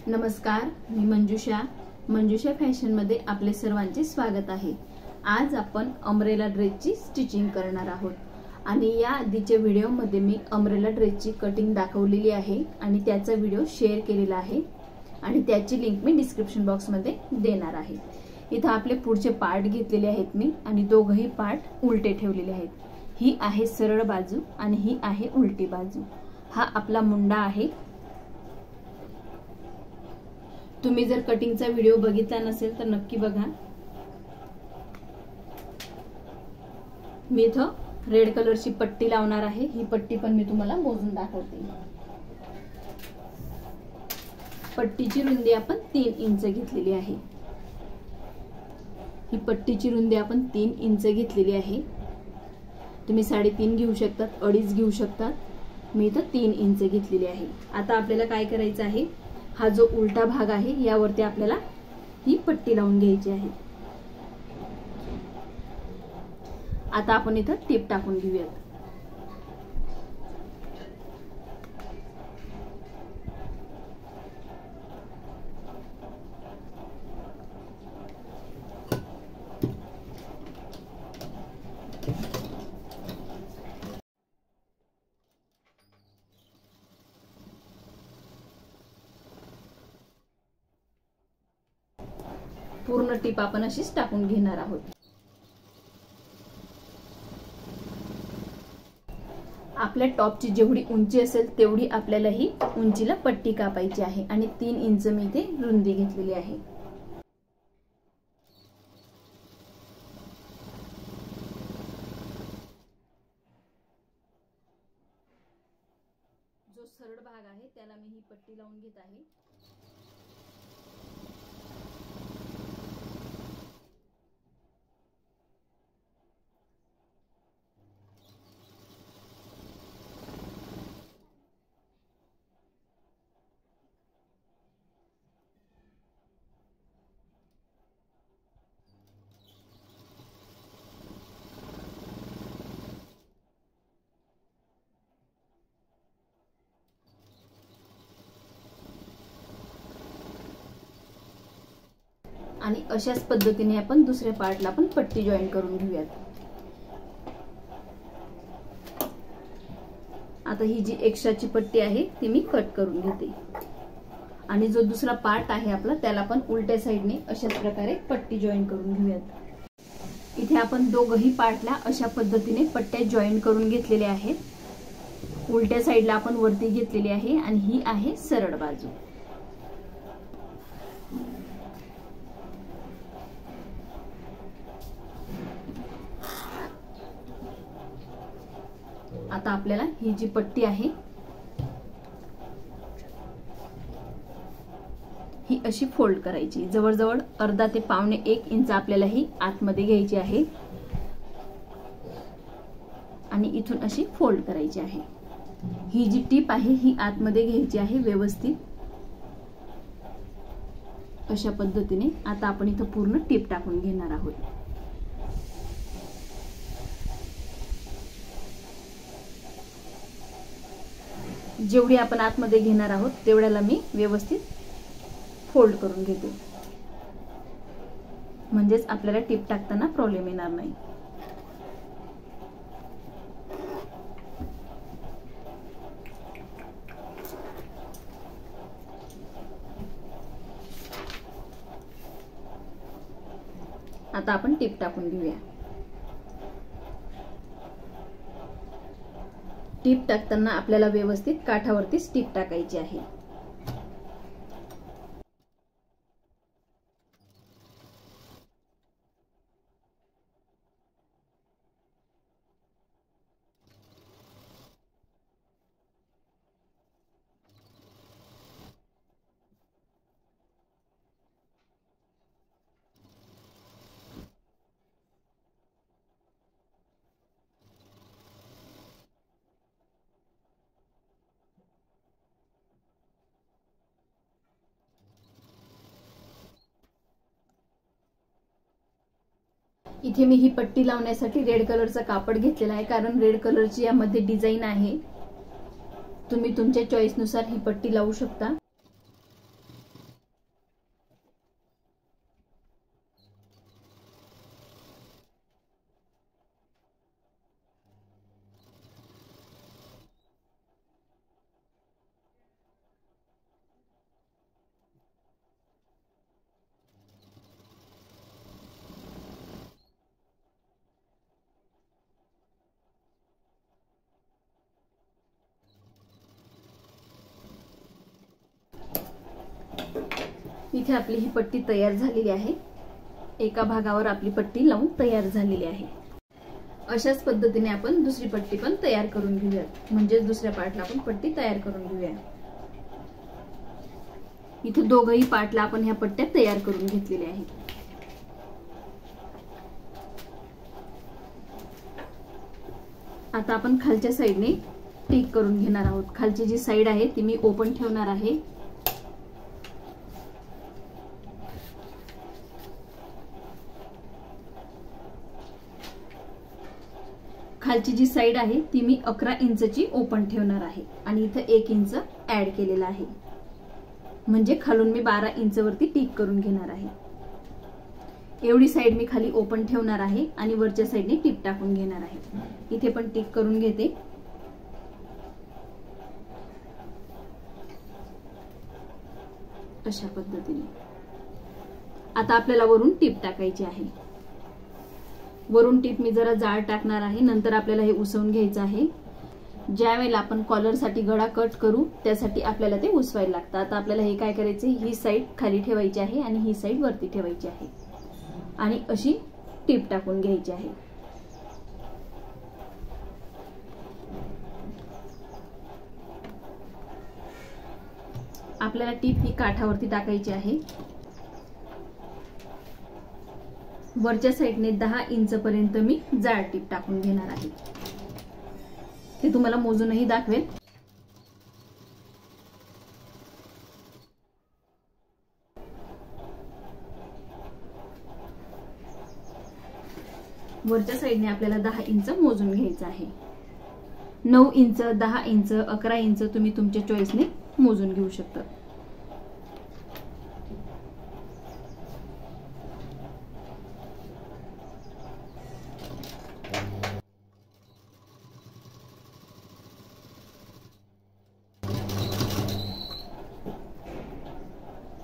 नमस्कार, मी मंजुषा फॅशनमध्ये आपले सर्वांचे स्वागत आहे। आज आपण अम्ब्रेला ड्रेसची स्टिचिंग करणार आहोत आणि या आधीच्या व्हिडिओमध्ये मी अम्ब्रेला ड्रेसची कटिंग दाखवलेली आहे आणि त्याचा व्हिडिओ शेअर केलेला आहे आणि त्याची लिंक मी डिस्क्रिप्शन बॉक्समध्ये देणार आहे। इथे आपले पुढचे पार्ट घेतलेले आहेत मी आणि दोघही पार्ट उलटे ठेवलेले आहेत। ही आहे सरळ बाजू आणि ही आहे उलटी बाजू। हा आपला मुंडा आहे। तुम्ही जर कटिंगचा व्हिडिओ बघितला नसेल तर नक्की बघा। मी इथं रेड कलरची पट्टी लावणार आहे। ही पट्टी पण मी तुम्हाला मोजून दाखवते। पट्टीची रुंदी आपण 3 इंच घेतलेली आहे। ही पट्टीची रुंदी आपण 3 इंच घेतलेली आहे। तुम्ही 3.5 घेऊ शकतात, 2.5 घेऊ शकतात। मी इथं 3 इंच घेतलेली आहे। आता आपल्याला काय करायचं आहे, हा जो उलटा भाग आहे यावरती आपल्याला ही पट्टी लावून घ्यायची आहे। आता आपण इथं टिप टाकून घेऊयात। पूर्ण टिप आपण अशीच टाकून घेणार आहोत। आपल्या टॉपची जेवढी उंची असेल तेवढी आपल्याला ही उंचीला पट्टी कापायची आहे आणि 3 इंच मी इथे रुंदी घेतलेली आहे। जो सरळ भाग आहे त्याला मी ही पट्टी लावून घेत आहे। आणि अशाच पद्धतीने आपण दुसऱ्या पार्टला पण पट्टी जॉईन करून घेऊयात। आता ही जी एक्स्ट्राची पट्टी आहे ती मी कट करून घेते आणि जो दुसरा पार्ट आहे आपला त्याला पण उलट्या साइडने अशाच प्रकारे पट्टी जॉईन करून घेऊयात। इथे आपण दोघही पार्टला अशा पद्धतीने पट्ट्या जॉईन करून घेतलेल्या आहेत। उलट्या साइडला आपण वरती घेतलेली आहे आणि ही आहे सरळ बाजू। आता आपल्याला ही जी पट्टी आहे ही अशी फोल्ड करायची। जवळजवळ अर्धा ते पावणे 1 इंच आपल्याला ही आतमध्ये घ्यायची आहे आणि इथून अशी फोल्ड करायची आहे। ही जी टिप आहे ही आतमध्ये घ्यायची आहे व्यवस्थित अशा पद्धतीने। आता आपण इथं पूर्ण टिप टाकून घेणार आहोत। जेवढी आपण आतमध्ये घेणार आहोत तेवढ्याला मी व्यवस्थित फोल्ड करून घेते, म्हणजेच आपल्याला टिप टाकताना प्रॉब्लेम येणार नाही। आता आपण टिप टाकून घेऊया। टिप टाकताना आपल्याला व्यवस्थित काठावरती टिप टाकायची आहे। इथे मी ही पट्टी लावण्यासाठी रेड कलरचा कापड घेतलेला आहे, कारण रेड कलरची यामध्ये डिझाइन आहे। तुम्ही तुमच्या चॉईस नुसार ही पट्टी लावू शकता। इथे आपली ही पट्टी तयार झालेली आहे। एका भागावर आपली पट्टी लावून तयार झालेली आहे। अशाच पद्धतीने आपण दुसरी पट्टी पण तयार करून घेऊया, म्हणजे दुसऱ्या पार्टला आपण पट्टी तयार करून घेऊया। इथे दोघही पार्टला आपण ह्या पट्ट्या तयार करून घेतलेल्या आहेत। आता आपण खालच्या साइडने टिक करून घेणार आहोत। खालची जी साइड आहे ती मी ओपन ठेवणार आहे। खालची जी साइड आहे ती मी 11 इंचची ओपन ठेवणार आहे आणि इथे 1 इंच ऍड केलेला आहे, म्हणजे खालून मी 12 इंच वरती टिक करून घेणार आहे। एवढी साइड मी खाली ओपन ठेवणार आहे आणि वरच्या साइडने टिप टाकून घेणार आहे। इथे पण टिक करून घेते। अशा पद्धतीने आता आपल्याला वरून टिप टाकायची आहे। वरून टिप मी जरा जाड टाकणार आहे, नंतर आपल्याला हे उसवून घ्यायचं आहे। ज्या वेळेला आपण कॉलर साठी गळा कट करू त्यासाठी आपल्याला ते उसवायला लागतं। आता आपल्याला हे काय करायचे, ही साइड खाली ठेवायची आहे आणि ही साइड वरती ठेवायची आहे आणि अशी टिप टाकून घ्यायची आहे। आपल्याला टिप ही काठावरती टाकायची आहे। वरच्या साइडने 10 इंच पर्यंत मी जाड टिप टाकून घेणार आहे। ते तुम्हाला मोजूनही दाखवेल। वरच्या साइडने आपल्याला 10 इंच मोजून घ्यायचं आहे। 9 इंच, 10 इंच, 11 इंच तुम्ही तुमच्या चॉईसने मोजून घेऊ शकता।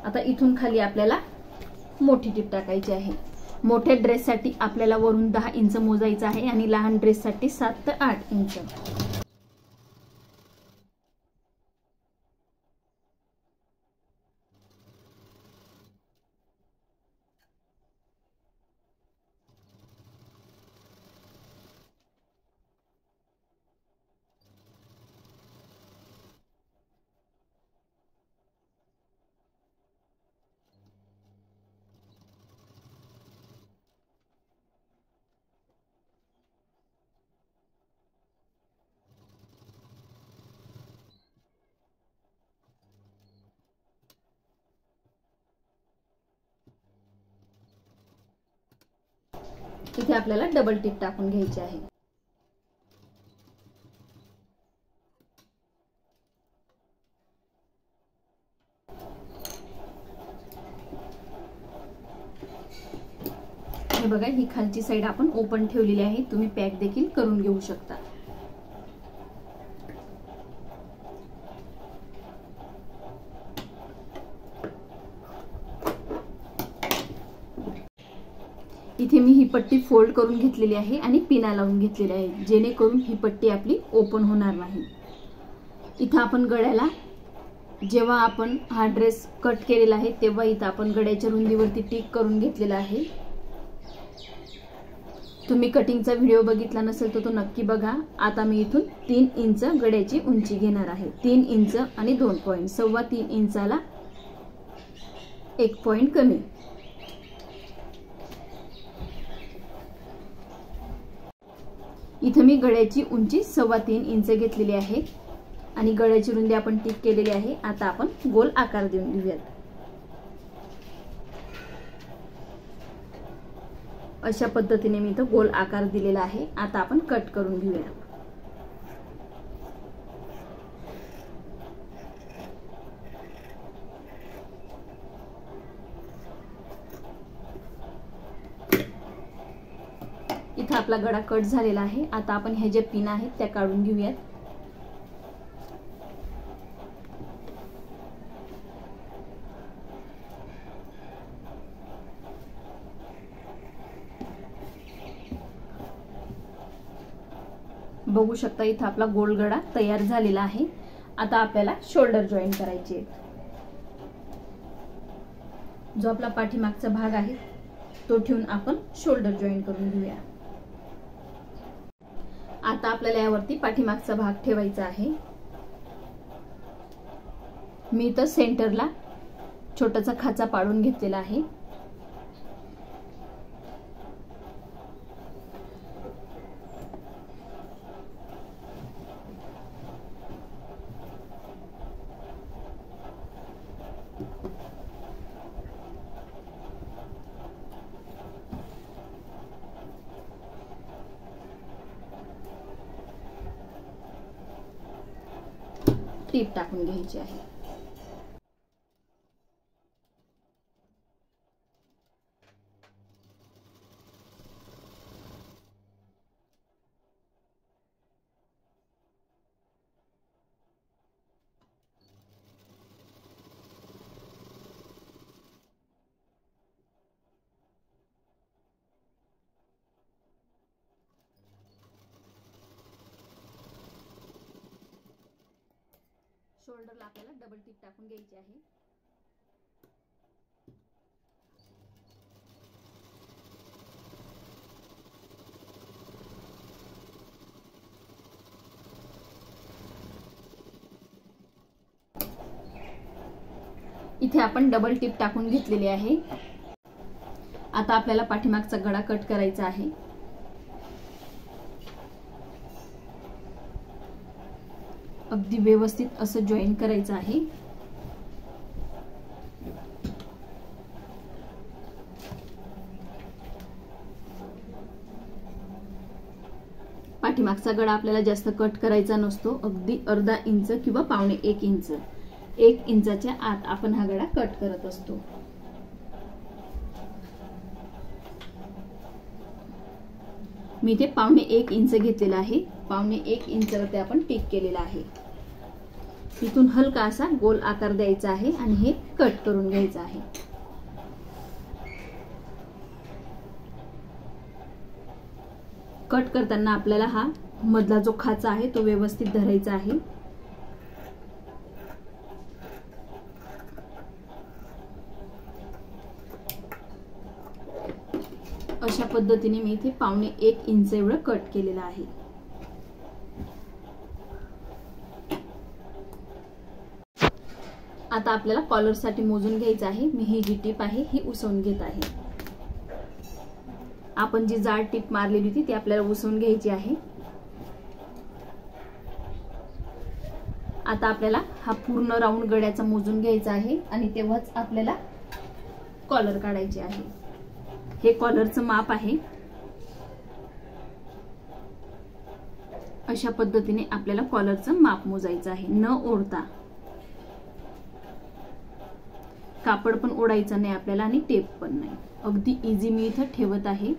आता इथून खाली आपल्याला मोठी टिप टाकायची आहे। मोठ्या ड्रेस साठी आपल्याला वरून 10 इंच मोजायचं आहे आणि लहान ड्रेस साठी 7 ते 8 इंच। इथे आपल्याला डबल टिप टाकून घ्यायची आहे। हे बघा, ही खालची साइड आपण ओपन ठेवलेली आहे। तुम्ही पॅक देखील करून घेऊ शकता। इथे मी ही पट्टी फोल्ड करून घेतलेली आहे आणि पिना लावून घेतलेली आहे, जेणेकरून ही पट्टी आपली ओपन होणार नाही। इथे आपण गळ्याला जेव्हा आपण हा ड्रेस कट केलेला आहे तेव्हा इथे आपण गळ्याच्या रुंदीवरती टिक करून घेतलेला आहे। तुम्ही कटिंगचा व्हिडिओ बघितला नसेल तर तो नक्की बघा। आता मी इथून 3 इंच गळ्याची उंची घेणार आहे। 3 इंच आणि 2 पॉइंट, 3.25 इंचाला 1 पॉइंट कमी। इथे मी गळ्याची उंची 3.25 इंच घेतलेली आहे आणि गळ्याची रुंदी आपण टिक केलेली आहे। आता आपण गोल आकार देऊन घेऊयात। अशा पद्धतीने मी इथे गोल आकार दिलेला आहे। आता आपण कट करून घेऊया। इथे आपला गळा कट झालेला आहे। आता आपण ह्या ज्या पिन आहेत त्या काढून घेऊयात। बघू शकता इथे आपला गोल गळा तयार झालेला आहे। आता आपल्याला शोल्डर जॉईन करायचे। जो आपला पाठीमागचा भाग आहे तो ठेवून आपण शोल्डर जॉईन करून घेऊया। आता आपल्याला यावरती पाठीमागचा भाग ठेवायचा आहे। मी इथं सेंटरला छोटासा खाचा पाडून घेतलेला आहे। टीप टाकून घ्यायची आहे। शोल्डरला आपल्याला डबल टिप टाकून घ्यायची आहे। इथे आपण डबल टिप टाकून घेतलेली आहे। आता आपल्याला पाठीमागचा गळा कट करायचा आहे। अगदी व्यवस्थित असं जॉईन करायचं आहे। पाठीमागचा गळा आपल्याला जास्त कट करायचा नसतो, अगदी अर्धा इंच किंवा पावणे 1 इंच, 1 इंचाच्या आत आपण हा गळा कट करत असतो। मी इथे पावणे 1 इंच घेतलेला आहे। पावणे 1 इंचावरती आपण टिक केलेला आहे। इथून हलका असा गोल आकार द्यायचा आहे आणि हे कट करून घ्यायचं आहे। कट करताना आपल्याला हा मधला जो खाचा आहे तो व्यवस्थित धरायचा आहे। अशा पद्धतीने मी इथे पावणे 1 इंच एवढं कट केलेलं आहे। आता आपल्याला कॉलर साठी मोजून घ्यायचं आहे। मी ही जी टीप आहे ही उसवून घेत आहे। आपण जी जाड टीप मारलेली होती ती आपल्याला उसवून घ्यायची आहे। आता आपल्याला हा पूर्ण राऊंड गळ्याचा मोजून घ्यायचा आहे आणि तेव्हाच आपल्याला कॉलर काढायची आहे। हे कॉलरचं माप आहे। अशा पद्धतीने आपल्याला कॉलरचं माप मोजायचं आहे, न ओढता। कापड पण ओढायचं नाही आपल्याला आणि टेप पण नाही। अगदी इझी मी इथं ठेवत आहे।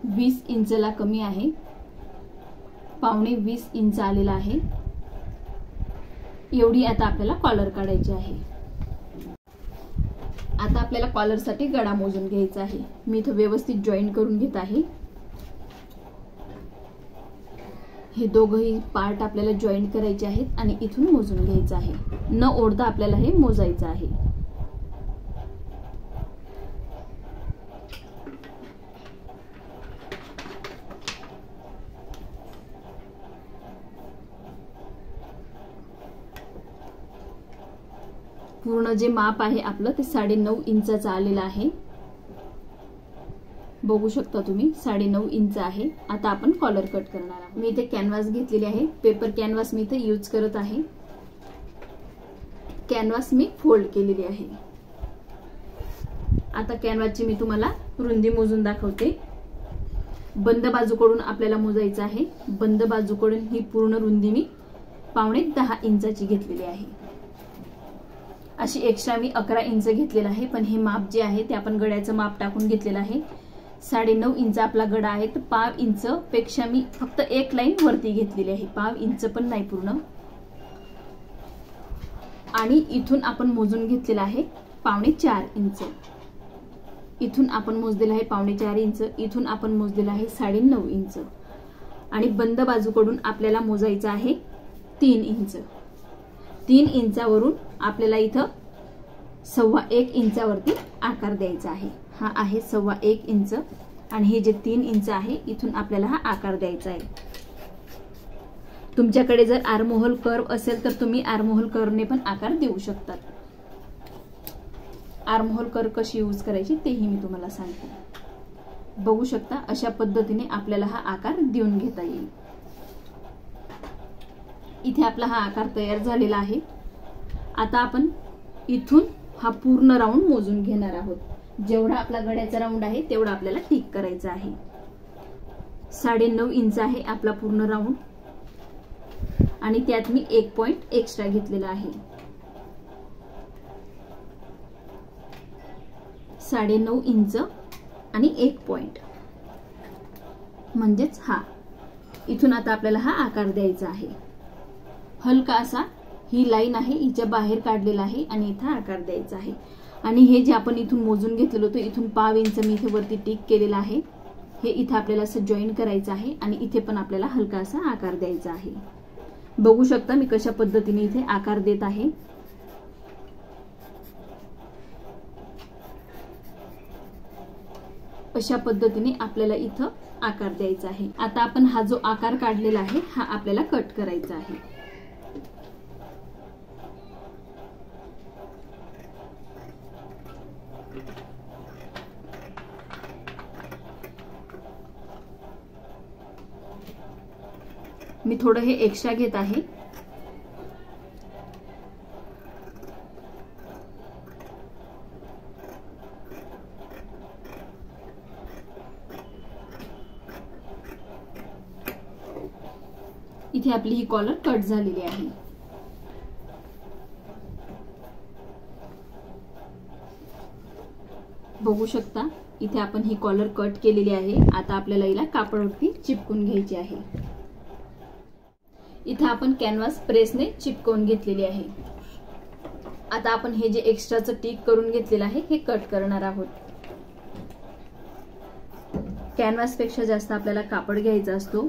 वीस इंचला कमी आहे, पावणे 20 इंच आलेला आहे। एवढी आता आपल्याला कॉलर काढायची आहे। आता आपल्याला कॉलर साठी गळा मोजून घ्यायचा आहे। मी इथं व्यवस्थित जॉईन करून घेत आहे। हे दोघही पार्ट आपल्याला जॉईन करायचे आहेत आणि इथून मोजून घ्यायचं आहे। न ओढता आपल्याला हे मोजायचं आहे। पूर्ण जे माप आहे आपलं ते 9.5 इंचाचं आलेलं आहे। बघू शकता तुम्ही 9.5 इंच आहे। आता आपण कॉलर कट करणार आहोत। मी इथे कॅनव्हास घेतलेली आहे, पेपर कॅनव्हास मी इथे यूज करत आहे। कॅनव्हास मी फोल्ड केलेली आहे। आता कॅनव्हासची मी तुम्हाला रुंदी मोजून दाखवते। बंद बाजूकडून आपल्याला मोजायचं आहे। बंद बाजूकडून ही पूर्ण रुंदी मी पावणे 10 इंचाची घेतलेली आहे। अशी एक्स्ट्रा मी 11 इंच घेतलेला आहे, पण हे माप जे आहे ते आपण गळ्याचं माप टाकून घेतलेलं आहे। 9.5 इंच आपला गळा आहे, तर 5 इंच पेक्षा मी फक्त एक लाईन वरती घेतलेली आहे, 5 इंच पण नाही पूर्ण। आणि इथून आपण मोजून घेतलेला आहे पावणे 4 इंच। इथून आपण मोजलेलं आहे 4.5 इंच, इथून आपण मोजलेलं आहे 9.5 इंच आणि बंद बाजूकडून आपल्याला मोजायचं आहे 3 इंच. 3 इंचावरून आपल्याला इथं 1.25 इंचावरती आकार द्यायचा आहे. हा आहे 1.25 इंच आणि हे जे 3 इंच आहे इथून आपल्याला हा आकार द्यायचा आहे. तुमच्याकडे जर आर्महोल कर्व असेल तर तुम्ही आर्महोल कर्वने पण आकार देऊ शकतात. आर्महोल कर्व कशी यूज करायची तेही मी तुम्हाला सांगते. बघू शकता अशा पद्धतीने आपल्याला हा आकार देऊन घेता येईल. इथे आपला हा आकार तयार झालेला आहे. आता आपण इथून हा पूर्ण राऊंड मोजून घेणार आहोत. जेवढा आपला गळ्याचा राऊंड आहे तेवढा आपल्याला टिक करायचा आहे. 9.5 इंच आहे आपला पूर्ण राऊंड आणि त्यात मी 1 पॉइंट एक्स्ट्रा घेतलेला आहे. 9.5 इंच आणि 1 पॉइंट म्हणजेच हा. इथून आता आपल्याला हा आकार द्यायचा आहे. हलका असा ही लाईन आहे हिच्या बाहेर काढलेला आहे आणि इथं आकार द्यायचा आहे. आणि हे जे आपण इथून मोजून घेतलेलं होतं इथून 1.5 इंच मी इथे वरती टिक केलेला आहे. हे इथे आपल्याला असं जॉईन करायचं आहे आणि इथे पण आपल्याला हलका असा आकार द्यायचा आहे. बघू शकता मी कशा पद्धतीने इथे आकार देत आहे. अशा पद्धतीने आपल्याला इथं आकार द्यायचा आहे. आता आपण हा जो आकार काढलेला आहे हा आपल्याला कट करायचा आहे. मी थोडं हे एक्स्ट्रा घेत आहे. इथे आपली ही कॉलर कट झालेली आहे. बघू शकता इथे आपण ही कॉलर कट केलेली आहे. आता आपल्याला हिला कापडावरती चिपकून घ्यायची आहे. इथे आपण कॅनव्हास प्रेसने चिपकवून घेतलेली आहे. आता आपण हे जे एक्स्ट्राचं टिक करून घेतलेलं आहे हे कट करणार आहोत. कॅनव्हास पेक्षा जास्त आपल्याला कापड घ्यायचा असतो.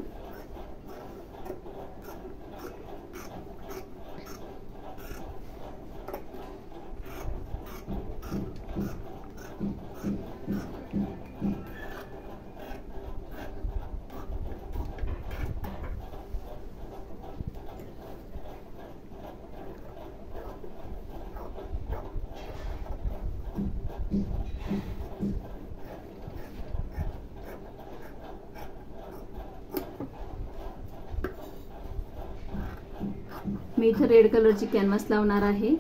मी इथे रेड कलरची कॅनव्हास लावणार आहे.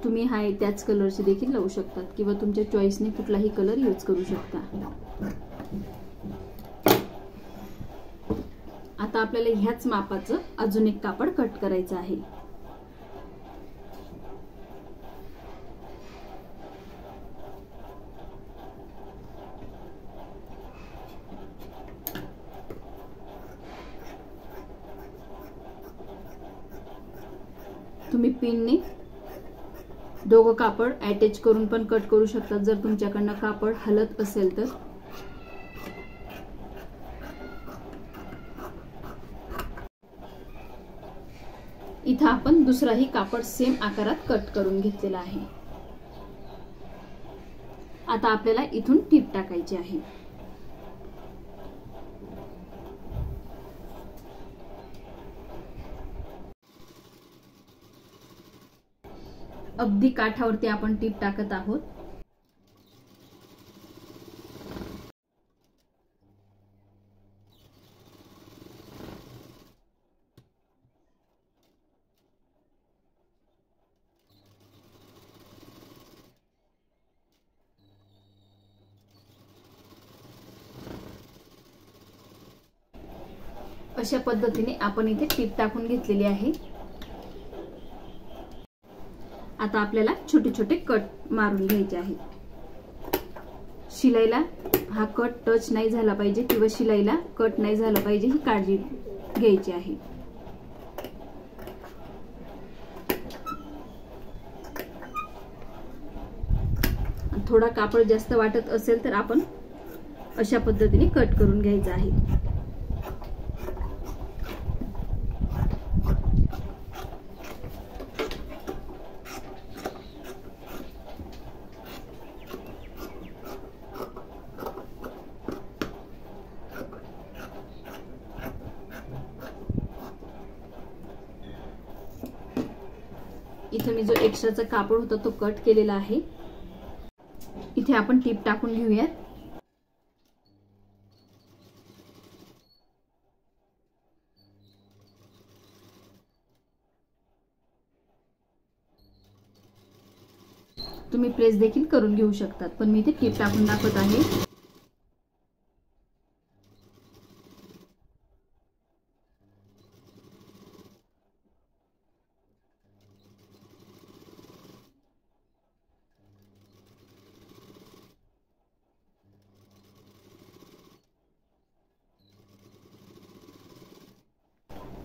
तुम्ही हा त्याच कलरची देखील लावू शकतात किंवा तुमच्या चॉईसने कुठलाही कलर यूज करू शकता. आता आपल्याला ह्याच मापाचं अजून एक कापड कट करायचं आहे. तुम्ही पिनने दोघं कापड अटॅच करून पण कट करू शकता जर तुमच्याकडनं कापड हलत असेल तर. इथं आपण दुसराही कापड सेम आकारात कट करून घेतलेला आहे. आता आपल्याला इथून टीप टाकायची आहे. अगदी काठावरती आपण टीप टाकत आहोत. अशा पद्धतीने आपण इथे टीप टाकून घेतलेली आहे. आता आपल्याला छोटे छोटे कट मारून घ्यायचे आहेत. शिलाईला हा कट टच नाही झाला पाहिजे किंवा शिलाईला कट नाही झाला पाहिजे ही काळजी घ्यायची आहे. थोडा कापड जास्त वाटत असेल तर आपण अशा पद्धतीने कट करून घ्यायचा आहे। इथे मी जो एक्स्ट्राचा कापड होता तो कट केलेला आहे। इथे आपण टीप टाकून घेऊया। तुम्ही प्रेस देखील करून घेऊ शकतात, पण मी इथे टीप टाकून दाखवत आहे।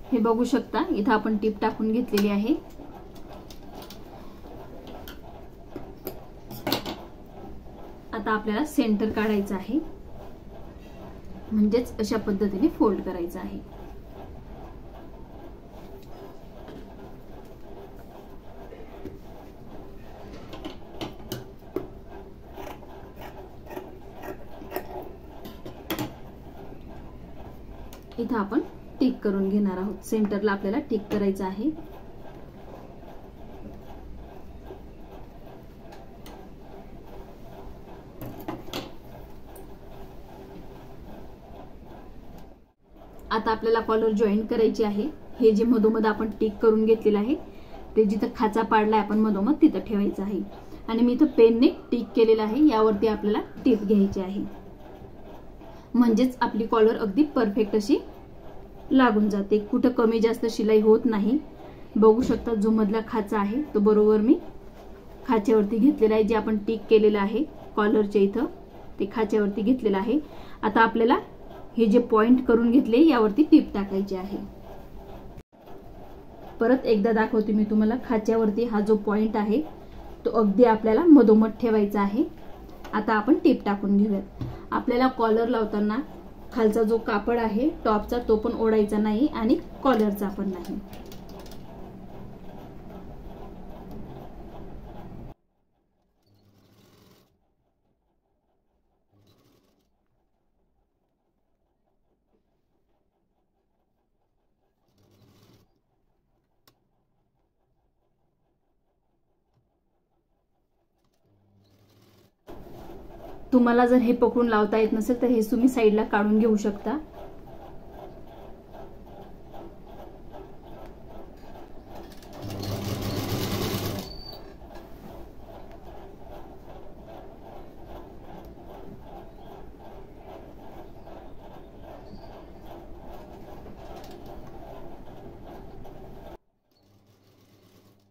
हे बघू शकता, इथं आपण टीप टाकून घेतलेली आहे। आता आपल्याला सेंटर काढायचं आहे, म्हणजेच अशा पद्धतीने फोल्ड करायचं आहे। इथं आपण टिक करून घेणार आहोत। सेंटरला आपल्याला टिक करायचं आहे। आता आपल्याला कॉलर जॉईन करायची आहे। हे जे मधोमध आपण टिक करून घेतलेलं आहे ते जिथं खाचा पाडलाय आपण मधोमध तिथं ठेवायचं आहे आणि मी इथं पेनने टिक केलेलं आहे, यावरती आपल्याला टिप घ्यायची आहे, म्हणजेच आपली कॉलर अगदी परफेक्ट अशी लागून जाते, कुठं कमी जास्त शिलाई होत नाही। बघू शकता, जो मधला खाचा आहे तो बरोबर मी खाच्यावरती घेतलेला आहे, जे आपण टिक केलेलं आहे कॉलरच्या इथं ते खाच्यावरती घेतलेलं आहे। आता आपल्याला हे जे पॉइंट करून घेतले यावरती टिप टाकायची आहे। परत एकदा दाखवते मी तुम्हाला, खाच्यावरती हा जो पॉइंट आहे तो अगदी आपल्याला मधोमध ठेवायचा आहे। आता आपण टिप टाकून घेऊयात। आपल्याला कॉलर लावताना खालचा जो कापड आहे टॉपचा तो पण ओढायचा नाही आणि कॉलरचा पण नाही। तुम्हाला जर हे पकडून लावता येत नसेल तर हे तुम्ही साईडला काढून घेऊ शकता।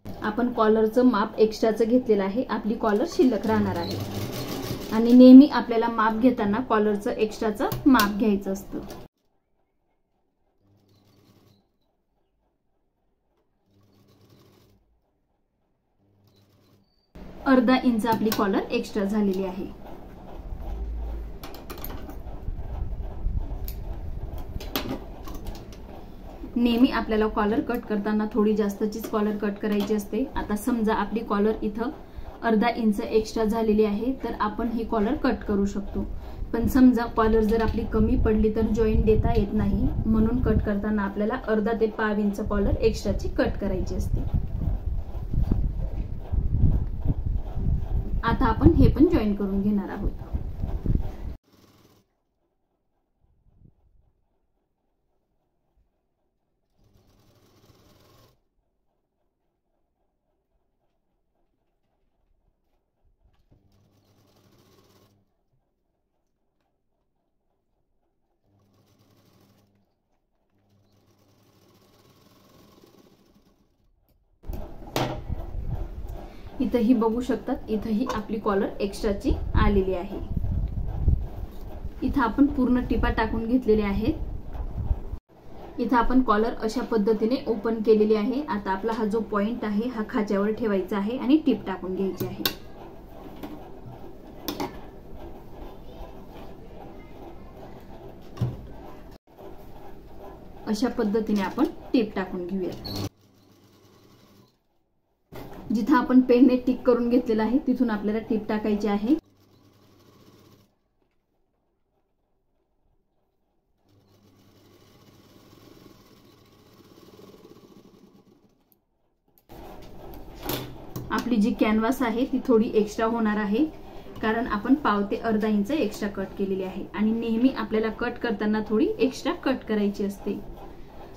आपण कॉलरचं माप एक्स्ट्राचं घेतलेलं आहे, आपली कॉलर शिल्लक राहणार आहे आणि नेहमी आपल्याला माप घेताना कॉलरचं एक्स्ट्राचं माप घ्यायचं असतं। अर्धा इंच आपली कॉलर एक्स्ट्रा झालेली आहे। नेहमी आपल्याला कॉलर कट करताना थोडी जास्तचीच कॉलर कट करायची असते। आता समजा आपली कॉलर इथं अर्धा इंच एक्स्ट्रा झालेली आहे तर आपण ही कॉलर कट करू शकतो, पण समजा कॉलर जर आपली कमी पडली तर जॉईंट देता येत नाही, म्हणून कट करताना आपल्याला अर्धा ते पाव इंच कॉलर एक्स्ट्राची कट करायची असते। आता आपण हे पण जॉईन करून घेणार आहोत। इथंही बघू शकतात, इथंही आपली कॉलर एक्स्ट्राची आलेली आहे। इथं आपण पूर्ण टिपा टाकून घेतलेल्या आहेत। इथं आपण कॉलर अशा पद्धतीने ओपन केलेली आहे। आता आपला हा जो पॉइंट आहे हा खाच्यावर ठेवायचा आहे आणि टिप टाकून घ्यायची आहे। अशा पद्धतीने आपण टीप टाकून घेऊयात। जिथे आपण पेनने टिक करून घेतलेला आहे तिथून आपल्याला टीप टाकायची आहे। आपली जी कॅनव्हास आहे ती थोडी एक्स्ट्रा होणार आहे, कारण आपण पाव ते अर्धा इंच एक्स्ट्रा कट केलेली आहे आणि नेहमी आपल्याला कट करताना थोडी एक्स्ट्रा कट करायची असते।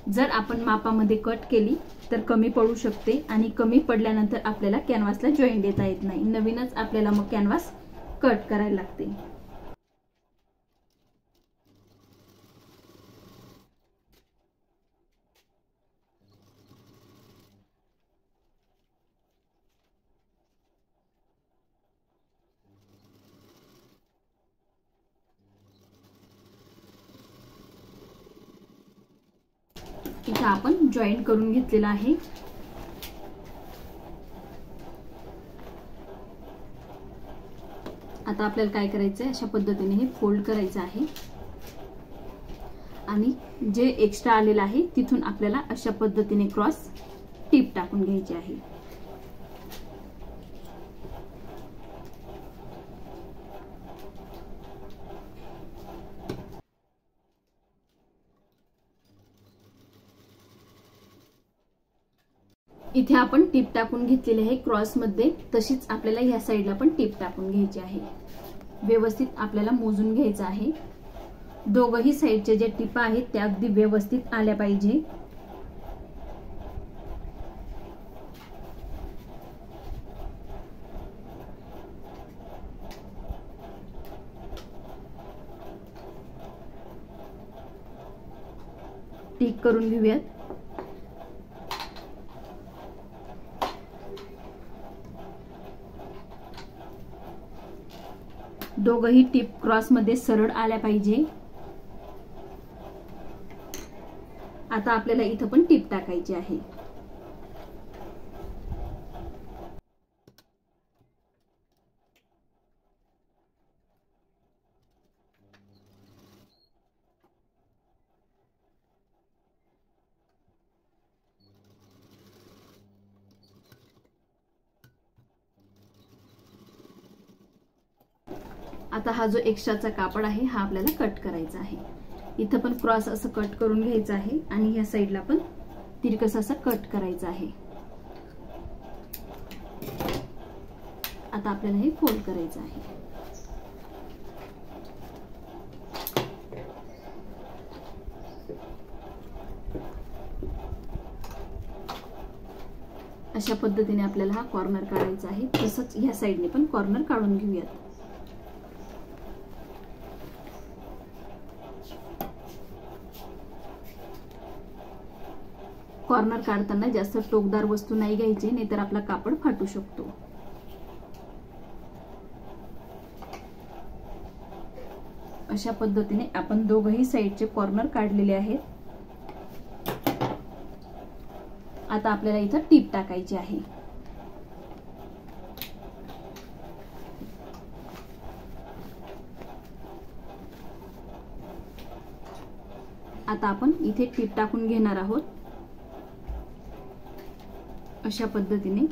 जर आपण मापामध्ये कट केली तर कमी पडू शकते आणि कमी पडल्यानंतर आपल्याला कॅनव्हासला जॉईंट देता येत नाही, नवीनच आपल्याला मग कॅनव्हास कट करायला लागते। इथे आपण जॉईंट करून घेतलेला आहे। आता आपल्याला काय करायचं आहे, अशा पद्धतीने हे फोल्ड करायचं आहे आणि जे एक्स्ट्रा आलेलं आहे तिथून आपल्याला अशा पद्धतीने क्रॉस टीप टाकून घ्यायची आहे। इथे आपण टीप टाकून घेतलेली आहे क्रॉस मध्ये, तशीच आपल्याला ह्या साईडला पण टीप टाकून घ्यायची आहे। व्यवस्थित आपल्याला मोजून घ्यायचं आहे। दोघही साईडच्या ज्या टिपा आहेत त्या अगदी व्यवस्थित आल्या पाहिजे। टिक करून घेऊयात। दोघही टिप क्रॉस मध्ये सरळ आल्या पाहिजे। आता आपल्याला इथं पण टिप टाकायची आहे। आता हा जो एक्स्ट्राचा कापड आहे हा आपल्याला कट करायचा आहे। इथं पण क्रॉस असं कट करून घ्यायचं आहे आणि ह्या साईडला पण तिरकस असं कट करायचं आहे। आता आपल्याला हे फोल्ड करायचं आहे। अशा पद्धतीने आपल्याला हा कॉर्नर काढायचा आहे। तसंच ह्या साईडने पण कॉर्नर काढून घेऊयात। कॉर्नर काढताना जास्त टोकदार वस्तू नाही घ्यायची, नाहीतर आपला कापड फाटू शकतो। अशा पद्धतीने आपण दोघही साईडचे कॉर्नर काढलेले आहेत। आता आपल्याला इथं टीप टाकायची आहे। आता आपण इथे टीप टाकून घेणार आहोत अशा पद्धतीने।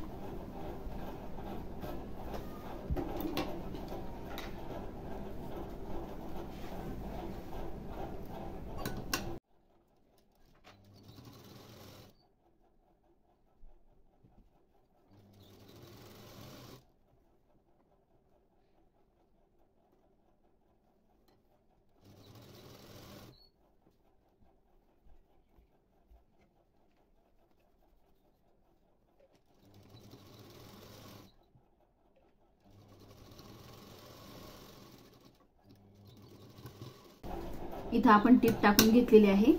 इथं आपण टीप टाकून घेतलेली आहे।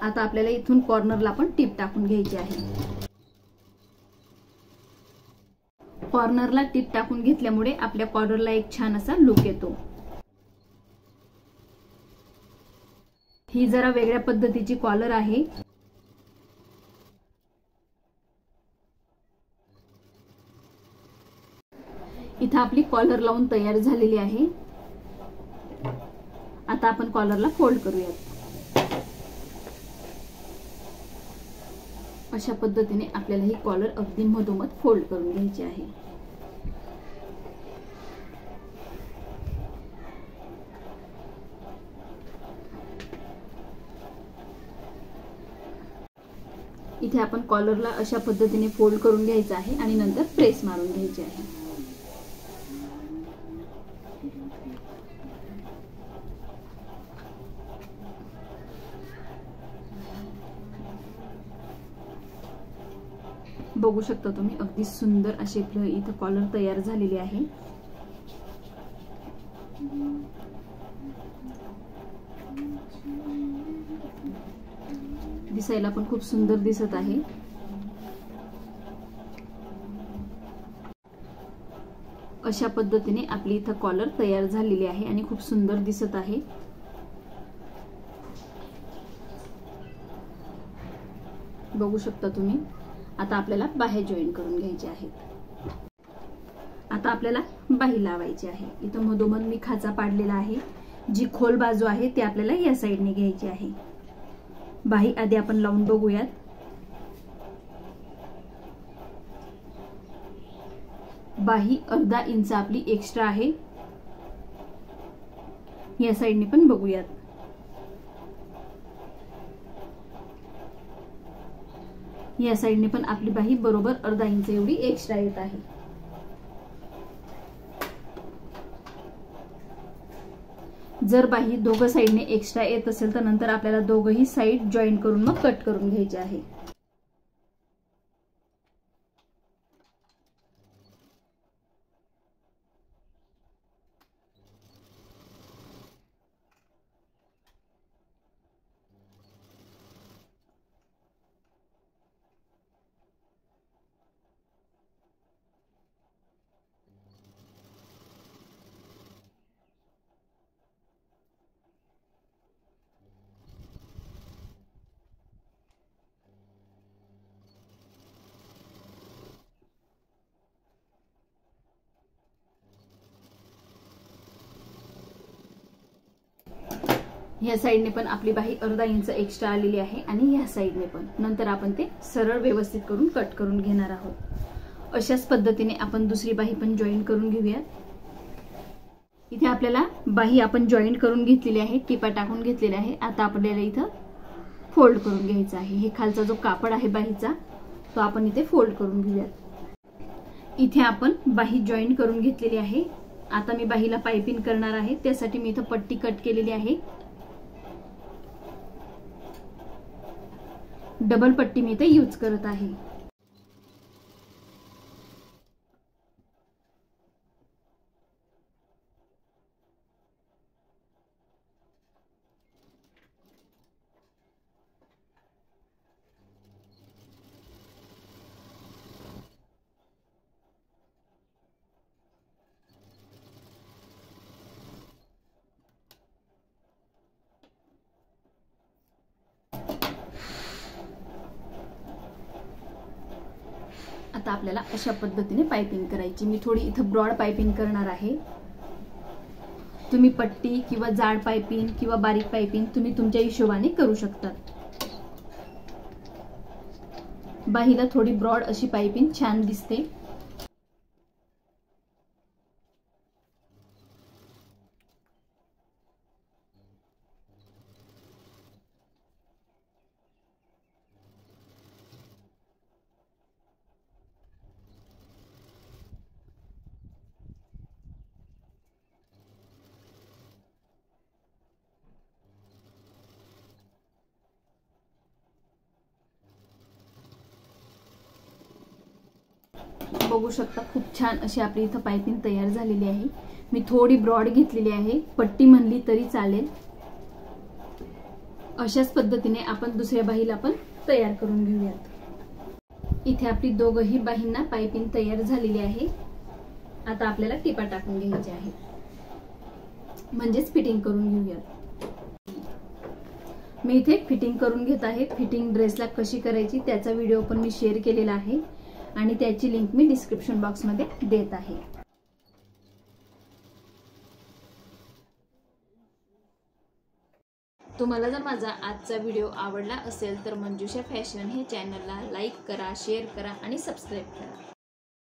आता आपल्याला इथून कॉर्नरला पण टीप टाकून घ्यायची आहे। कॉर्नरला टीप टाकून घेतल्यामुळे आपल्या कॉर्नरला एक छान असा लुक येतो। ही जरा वेगळ्या पद्धतीची कॉलर आहे। इथं आपली कॉलर लावून तयार झालेली आहे। आता आपण कॉलरला फोल्ड करूयात। अशा पद्धतीने आपल्याला ही कॉलर अगदी मधोमध फोल्ड करून घ्यायची आहे। इथे आपण कॉलरला अशा पद्धतीने फोल्ड करून घ्यायचं आहे आणि नंतर प्रेस मारून घ्यायची आहे। बघू शकता तुम्ही अगदी सुंदर अशी इथे कॉलर तयार झालेली आहे। दिसायला पण खूप सुंदर दिसत आहे। अशा पद्धतीने आपली इथे कॉलर तयार झालेली आहे आणि खूप सुंदर दिसत आहे। बघू शकता तुम्ही। आता आपल्याला बाह्य जॉईन करून घ्यायचे आहेत। आता आपल्याला बाही लावायची आहे। इथं मधोमध मी खाचा पाडलेला आहे। जी खोल बाजू आहे ती आपल्याला या साइडने घ्यायची आहे। बाही आधी आपण लावून बघूयात। बाही अर्धा इंच आपली एक्स्ट्रा आहे। या साइडने पण बघूयात। या साइडने पण आपली बाही बरोबर अर्धा इंच एवढी एक्स्ट्रा येत आहे। जर बाही दोघं साइडने एक्स्ट्रा येत असेल तर नंतर आपल्याला दोघंही साइड जॉईन करून मग कट करून घ्यायचे आहे। या साइडने पण आपली बाही अर्धा इंच एक्स्ट्रा आलेली आहे आणि या साइडने पण। नंतर आपण ते सरळ व्यवस्थित करून कट करून घेणार आहोत। अशाच पद्धतीने आपण दुसरी बाही पण जॉईन करून घेऊया। इथे आपल्याला बाही आपण जॉईन करून घेतलेली आहे, टिपा टाकून घेतलेले आहे। आता आपल्याला इथं फोल्ड करून घ्यायचं आहे। हे खालचा जो कापड आहे बाहीचा तो आपण इथे फोल्ड करून घेऊयात। इथे आपण बाही जॉईन करून घेतलेली आहे। आता मी बाहीला पाइपिंग करणार आहे, त्यासाठी मी इथं पट्टी कट केलेली आहे। डबल पट्टी मी इथे यूज करत आहे। आता आपल्याला अशा पद्धतीने पाइपिंग करायची। मी थोडी इथं ब्रॉड पाइपिंग करणार आहे। तुम्ही पट्टी किंवा जाड पाइपिंग किंवा बारीक पाइपिंग तुम्ही तुमच्या हिशोबाने करू शकता। बाहीला थोडी ब्रॉड अशी पाइपिंग छान दिसते। बघू शकता खूप छान अशी आपली इथं पाइपिंग तयार झालेली आहे। मी थोडी ब्रॉड घेतलेली आहे, पट्टी म्हणली तरी चालेल। अशाच पद्धतीने आपण दुसऱ्या बाहीला पण तयार करून घेऊयात। इथे आपली दोघही बाहींना पाइपिंग तयार झालेली आहे। आता आपल्याला टिपा टाकून घ्यायचे आहे, म्हणजेच फिटिंग करून घेऊयात। मी इथे फिटिंग करून घेत आहे। फिटिंग ड्रेसला कशी करायची त्याचा व्हिडिओ पण मी शेअर केलेला आहे आणि त्याची लिंक मी डिस्क्रिप्शन बॉक्स मध्ये देत आहे। तुम्हाला जर माझा आजचा व्हिडिओ आवडला असेल तर मंजुषा फॅशन हे चॅनलला लाईक करा, शेअर करा आणि सबस्क्राईब करा.